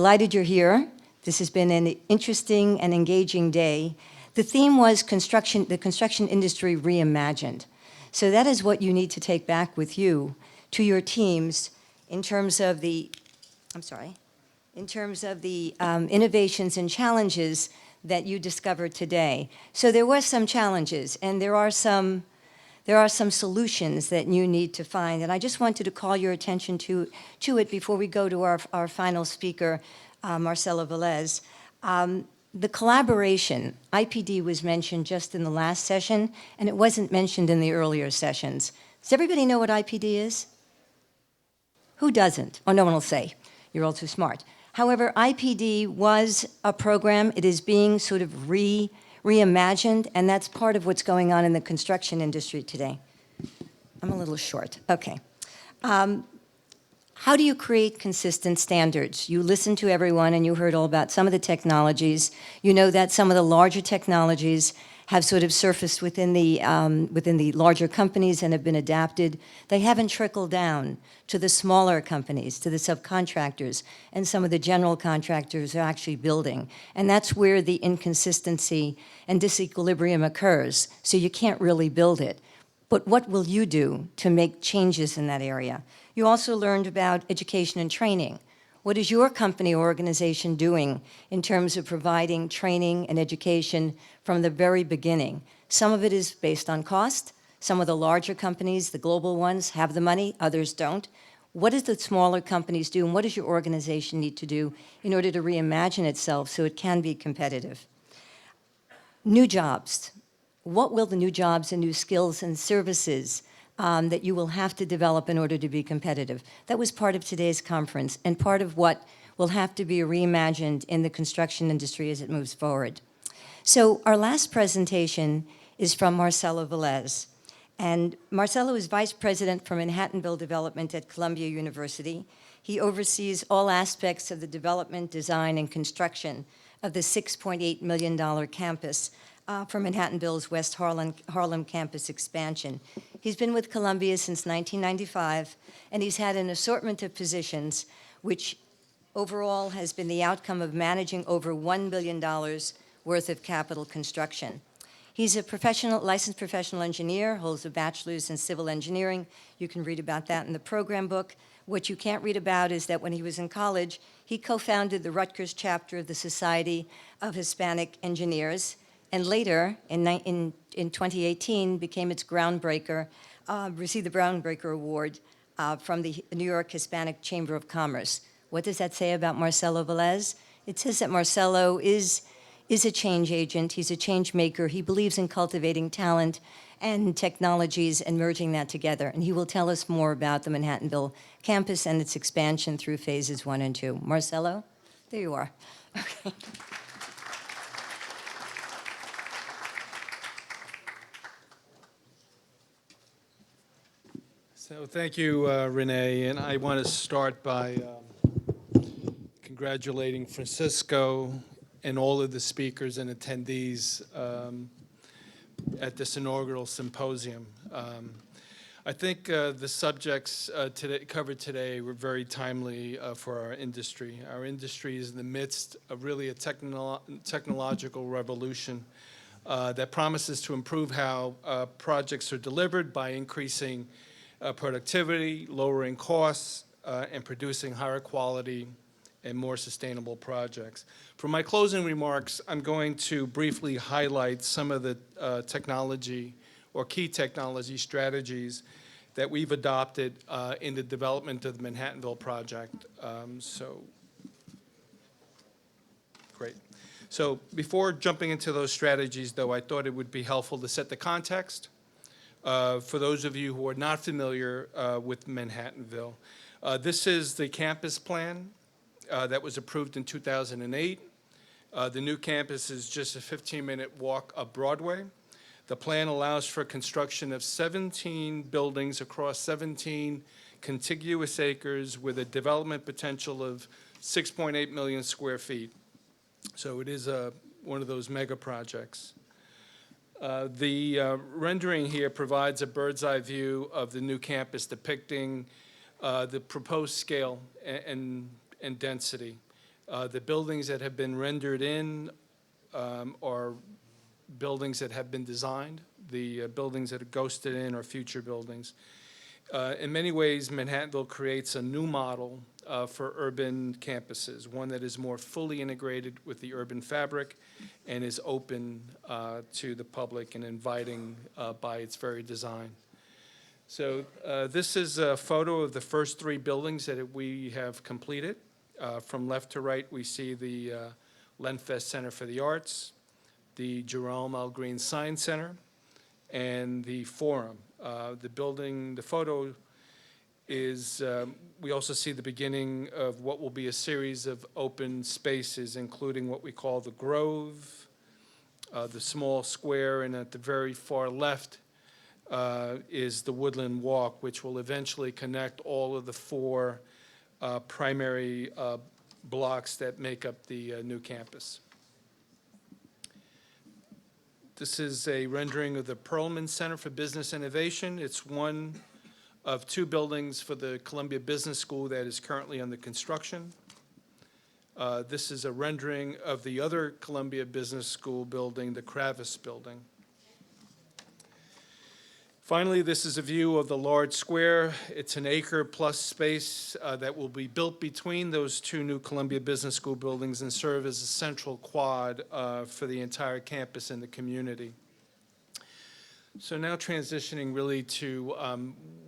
Delighted you're here. This has been an interesting and engaging day. The theme was the construction industry reimagined. So that is what you need to take back with you to your teams in terms of the, innovations and challenges that you discovered today. So there were some challenges, and there are some solutions that you need to find, and I just wanted to call your attention to it before we go to our final speaker, Marcelo Velez. The collaboration, IPD was mentioned just in the last session, and it wasn't mentioned in the earlier sessions. Does everybody know what IPD is? Who doesn't? Oh, no one will say. You're all too smart. However, IPD was a program. It is being sort of reimagined, and that's part of what's going on in the construction industry today. I'm a little short. Okay. How do you create consistent standards? You listened to everyone, and you heard all about some of the technologies. You know that some of the larger technologies have sort of surfaced within the larger companies and have been adapted. They haven't trickled down to the smaller companies, to the subcontractors, and some of the general contractors are actually building. And that's where the inconsistency and disequilibrium occurs, so you can't really build it. But what will you do to make changes in that area? You also learned about education and training. What is your company or organization doing in terms of providing training and education from the very beginning? Some of it is based on cost. Some of the larger companies, the global ones, have the money, others don't. What does the smaller companies do, and what does your organization need to do in order to reimagine itself so it can be competitive? New jobs. What will the new jobs and new skills and services that you will have to develop in order to be competitive? That was part of today's conference and part of what will have to be reimagined in the construction industry as it moves forward. So our last presentation is from Marcelo Velez. And Marcelo is Vice President for Manhattanville Development at Columbia University. He oversees all aspects of the development, design, and construction of the $6.8 million campus for Manhattanville's West Harlem campus expansion. He's been with Columbia since 1995, and he's had an assortment of positions, which overall has been the outcome of managing over $1 billion worth of capital construction. He's a licensed professional engineer, holds a bachelor's in civil engineering. You can read about that in the program book. What you can't read about is that when he was in college, he co-founded the Rutgers chapter of the Society of Hispanic Engineers, and later, in 2018, became its groundbreaker, received the Groundbreaker Award from the New York Hispanic Chamber of Commerce. What does that say about Marcelo Velez? It says that Marcelo is a change agent. He's a change maker. He believes in cultivating talent and technologies and merging that together. And he will tell us more about the Manhattanville campus and its expansion through phases 1 and 2. Marcelo, there you are. Okay. So thank you, Renee, and I want to start by congratulating Francisco and all of the speakers and attendees at this inaugural symposium. I think the subjects covered today were very timely for our industry. Our industry is in the midst of really a technological revolution that promises to improve how projects are delivered by increasing productivity, lowering costs, and producing higher quality and more sustainable projects. For my closing remarks, I'm going to briefly highlight some of the technology or key technology strategies that we've adopted in the development of the Manhattanville project. Great. So before jumping into those strategies, though, I thought it would be helpful to set the context for those of you who are not familiar with Manhattanville. This is the campus plan that was approved in 2008. The new campus is just a 15-minute walk up Broadway. The plan allows for construction of 17 buildings across 17 contiguous acres with a development potential of 6.8 million square feet. So it is one of those mega projects. The rendering here provides a bird's eye view of the new campus depicting the proposed scale and density. The buildings that have been rendered in are buildings that have been designed. The buildings that are ghosted in are future buildings. In many ways, Manhattanville creates a new model for urban campuses, one that is more fully integrated with the urban fabric and is open to the public and inviting by its very design. So this is a photo of the first 3 buildings that we have completed. From left to right, we see the Lenfest Center for the Arts, the Jerome L. Green Science Center, and the Forum. The photo is, we also see the beginning of what will be a series of open spaces, including what we call the Grove, the small square, and at the very far left is the Woodland Walk, which will eventually connect all of the 4 primary blocks that make up the new campus. This is a rendering of the Perlman Center for Business Innovation. It's one of 2 buildings for the Columbia Business School that is currently under construction. This is a rendering of the other Columbia Business School building, the Kravis Building. Finally, this is a view of the large square. It's an acre plus space that will be built between those 2 new Columbia Business School buildings and serve as a central quad for the entire campus and the community. So now transitioning really to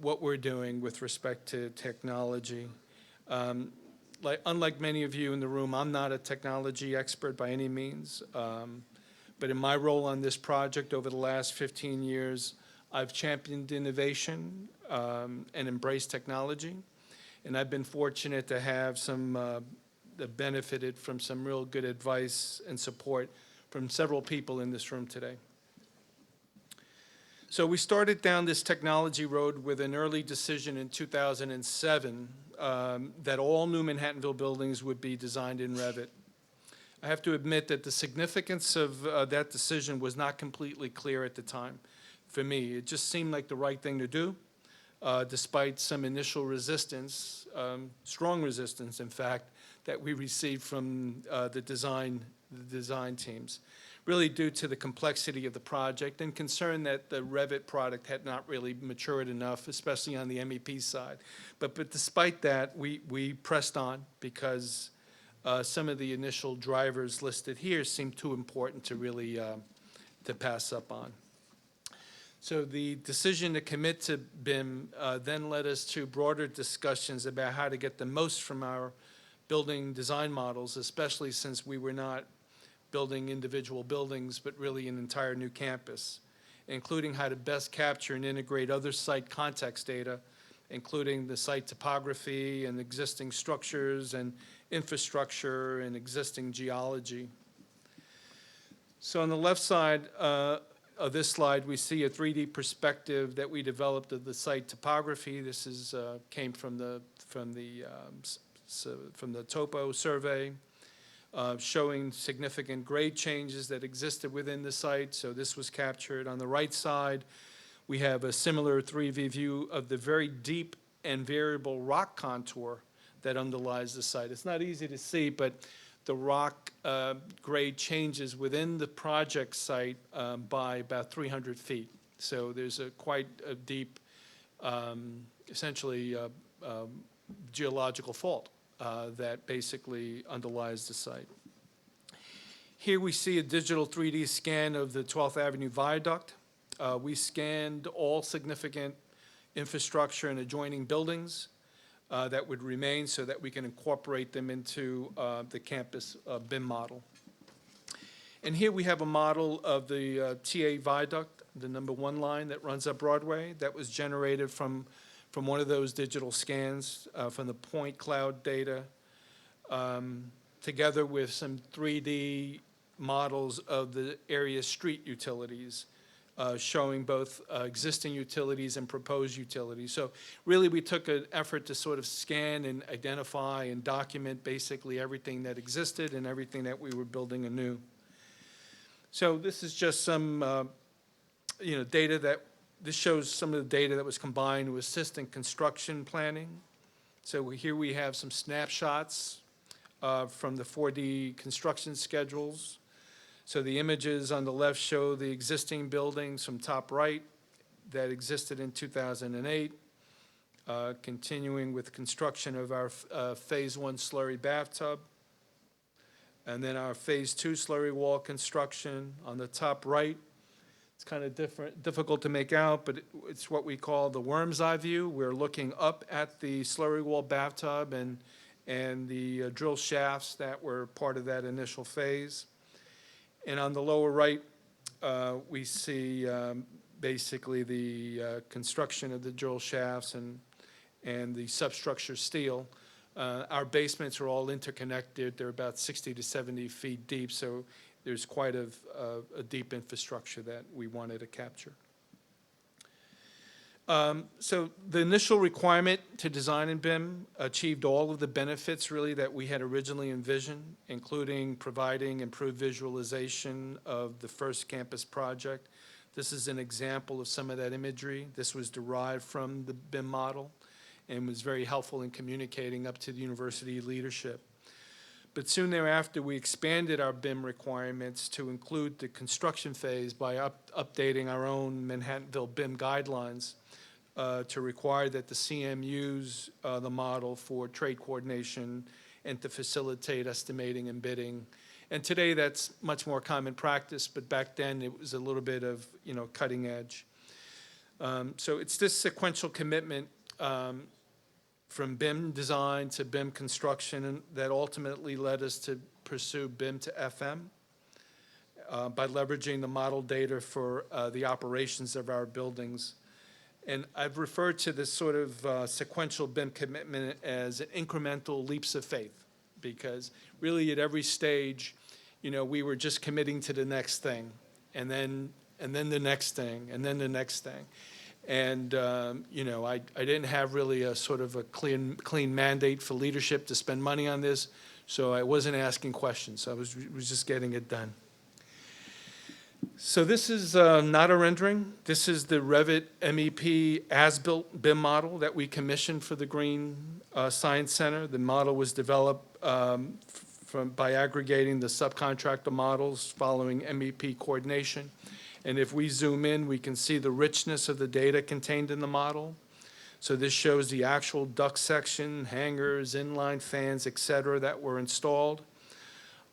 what we're doing with respect to technology. Unlike many of you in the room, I'm not a technology expert by any means, but in my role on this project over the last 15 years, I've championed innovation and embraced technology, and I've been fortunate to have that benefited from some real good advice and support from several people in this room today. So we started down this technology road with an early decision in 2007 that all new Manhattanville buildings would be designed in Revit. I have to admit that the significance of that decision was not completely clear at the time. For me, it just seemed like the right thing to do, despite some initial resistance, strong resistance, in fact, that we received from the design teams, really due to the complexity of the project and concern that the Revit product had not really matured enough, especially on the MEP side. But despite that, we pressed on because some of the initial drivers listed here seemed too important to really to pass up on. So the decision to commit to BIM then led us to broader discussions about how to get the most from our building design models, especially since we were not building individual buildings, but really an entire new campus, including how to best capture and integrate other site context data, including the site topography and existing structures and infrastructure and existing geology. So on the left side of this slide, we see a 3D perspective that we developed of the site topography. This is came from the topo survey, showing significant grade changes that existed within the site. So this was captured. On the right side, we have a similar 3D view of the very deep and variable rock contour that underlies the site. It's not easy to see, but the rock grade changes within the project site by about 300 feet. So there's quite a deep, essentially geological fault that basically underlies the site. Here we see a digital 3D scan of the 12th Avenue Viaduct. We scanned all significant infrastructure and adjoining buildings that would remain so that we can incorporate them into the campus BIM model. And here we have a model of the TA Viaduct, the #1 line that runs up Broadway, that was generated from one of those digital scans from the point cloud data, together with some 3D models of the area street utilities, showing both existing utilities and proposed utilities. So really we took an effort to sort of scan and identify and document basically everything that existed and everything that we were building anew. So this is just some data that, this shows some of the data that was combined to assist in construction planning. So here we have some snapshots from the 4D construction schedules. So the images on the left show the existing buildings from top right that existed in 2008, continuing with construction of our Phase 1 slurry bathtub, and then our Phase 2 slurry wall construction on the top right. It's kind of difficult to make out, but it's what we call the worm's eye view. We're looking up at the slurry wall bathtub and the drill shafts that were part of that initial phase. And on the lower right, we see basically the construction of the drill shafts and the substructure steel. Our basements are all interconnected. They're about 60 to 70 feet deep, so there's quite a deep infrastructure that we wanted to capture. So the initial requirement to design in BIM achieved all of the benefits really that we had originally envisioned, including providing improved visualization of the first campus project. This is an example of some of that imagery. This was derived from the BIM model and was very helpful in communicating up to the university leadership. But soon thereafter, we expanded our BIM requirements to include the construction phase by updating our own Manhattanville BIM guidelines to require that the CM use the model for trade coordination and to facilitate estimating and bidding. And today that's much more common practice, but back then it was a little bit of, cutting edge. So it's this sequential commitment from BIM design to BIM construction that ultimately led us to pursue BIM to FM by leveraging the model data for the operations of our buildings. And I've referred to this sort of sequential BIM commitment as incremental leaps of faith, because really at every stage, we were just committing to the next thing, and then the next thing, and then the next thing. And, I didn't have really a sort of a clean mandate for leadership to spend money on this, so I wasn't asking questions. I was just getting it done. So this is not a rendering. This is the Revit MEP as-built BIM model that we commissioned for the Green Science Center. The model was developed by aggregating the subcontractor models following MEP coordination. And if we zoom in, we can see the richness of the data contained in the model. So this shows the actual duct section, hangers, inline fans, et cetera, that were installed.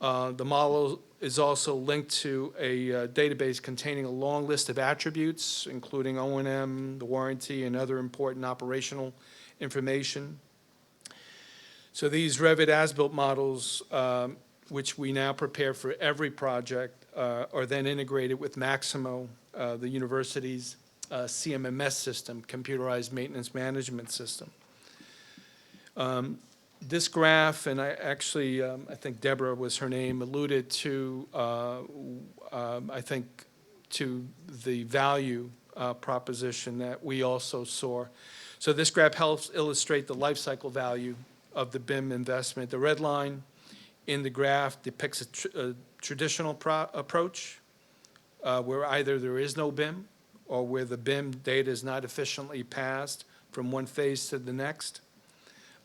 The model is also linked to a database containing a long list of attributes, including O&M, the warranty, and other important operational information. So these Revit as-built models, which we now prepare for every project, are then integrated with Maximo, the university's CMMS system, computerized maintenance management system. This graph, and I think Deborah was her name, alluded to, I think, to the value proposition that we also saw. So this graph helps illustrate the lifecycle value of the BIM investment. The red line in the graph depicts a traditional approach where either there is no BIM or where the BIM data is not efficiently passed from one phase to the next.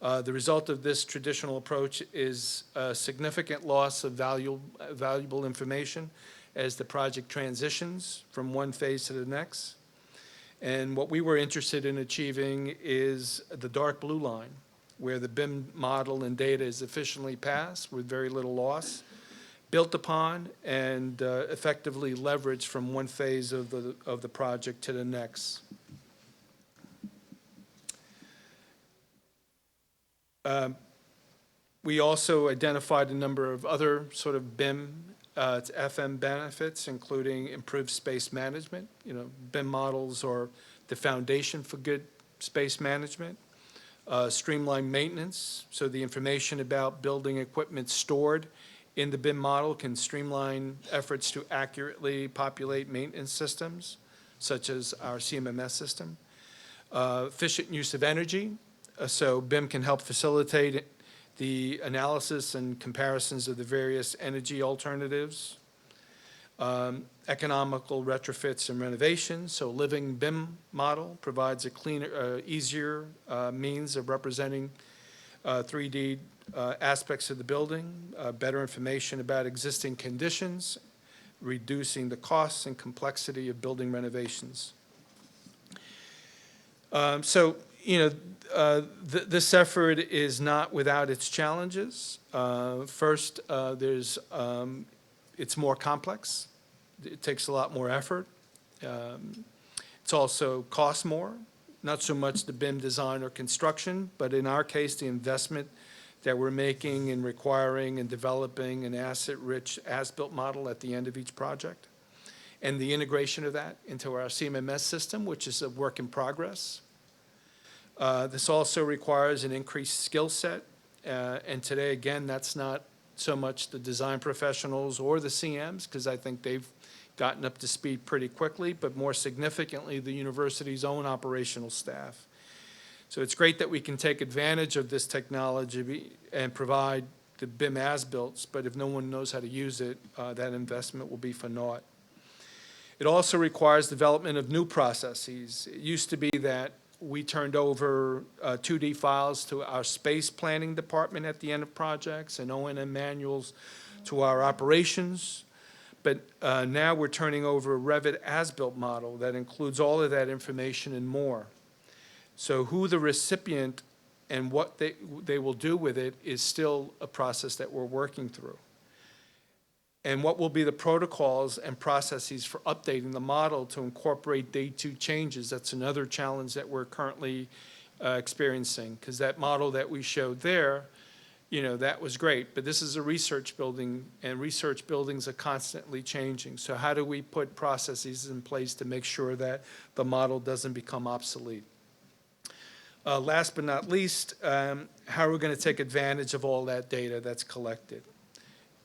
The result of this traditional approach is a significant loss of valuable information as the project transitions from one phase to the next. And what we were interested in achieving is the dark blue line, where the BIM model and data is efficiently passed with very little loss, built upon, and effectively leveraged from one phase of the project to the next. We also identified a number of other sort of BIM to FM benefits, including improved space management. BIM models are the foundation for good space management. Streamlined maintenance, so the information about building equipment stored in the BIM model can streamline efforts to accurately populate maintenance systems, such as our CMMS system. Efficient use of energy, so BIM can help facilitate the analysis and comparisons of the various energy alternatives. Economical retrofits and renovations, so living BIM model provides a cleaner, easier means of representing 3D aspects of the building, better information about existing conditions, reducing the costs and complexity of building renovations. So, you know, this effort is not without its challenges. First, it's more complex. It takes a lot more effort. It's also costs more, not so much the BIM design or construction, but in our case, the investment that we're making in requiring and developing an asset-rich as-built model at the end of each project, and the integration of that into our CMMS system, which is a work in progress. This also requires an increased skill set, and today, again, that's not so much the design professionals or the CMs, because I think they've gotten up to speed pretty quickly, but more significantly, the university's own operational staff. So it's great that we can take advantage of this technology and provide the BIM as-builts, but if no one knows how to use it, that investment will be for naught. It also requires development of new processes. It used to be that we turned over 2D files to our space planning department at the end of projects and O&M manuals to our operations. But now we're turning over a Revit as-built model that includes all of that information and more. So who the recipient and what they will do with it is still a process that we're working through. And what will be the protocols and processes for updating the model to incorporate day 2 changes? That's another challenge that we're currently experiencing, because that model that we showed there, you know, that was great, but this is a research building, and research buildings are constantly changing. So how do we put processes in place to make sure that the model doesn't become obsolete? Last but not least, how are we going to take advantage of all that data that's collected?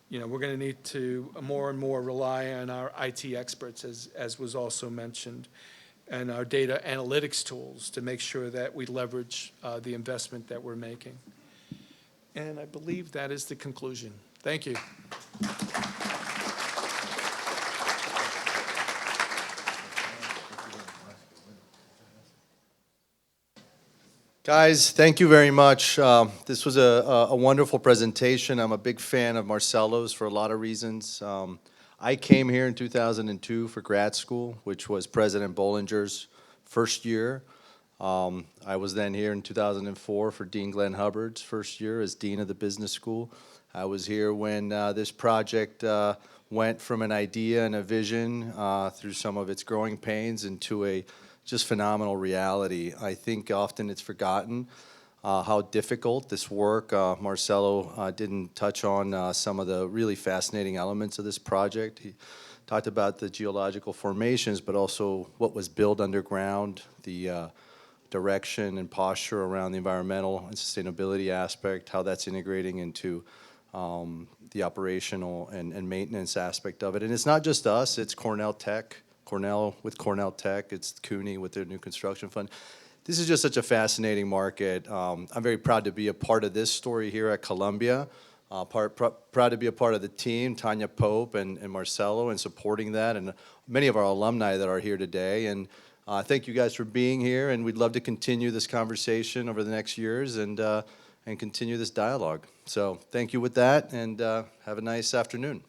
You know, we're going to need to more and more rely on our IT experts, as was also mentioned, and our data analytics tools to make sure that we leverage the investment that we're making. And I believe that is the conclusion. Thank you. Guys, thank you very much. This was a wonderful presentation. I'm a big fan of Marcelo's for a lot of reasons. I came here in 2002 for grad school, which was President Bollinger's first year. I was then here in 2004 for Dean Glenn Hubbard's first year as Dean of the Business School. I was here when this project went from an idea and a vision through some of its growing pains into a just phenomenal reality. I think often it's forgotten how difficult this work. Marcelo didn't touch on some of the really fascinating elements of this project. He talked about the geological formations, but also what was built underground, the direction and posture around the environmental and sustainability aspect, how that's integrating into the operational and maintenance aspect of it. And it's not just us, it's Cornell Tech, Cornell Tech, it's CUNY with their new construction fund. This is just such a fascinating market. I'm very proud to be a part of this story here at Columbia. Proud to be a part of the team, Tanya Pope and Marcelo, and supporting that, and many of our alumni that are here today. And thank you guys for being here, and we'd love to continue this conversation over the next years and continue this dialogue. So thank you with that, and have a nice afternoon.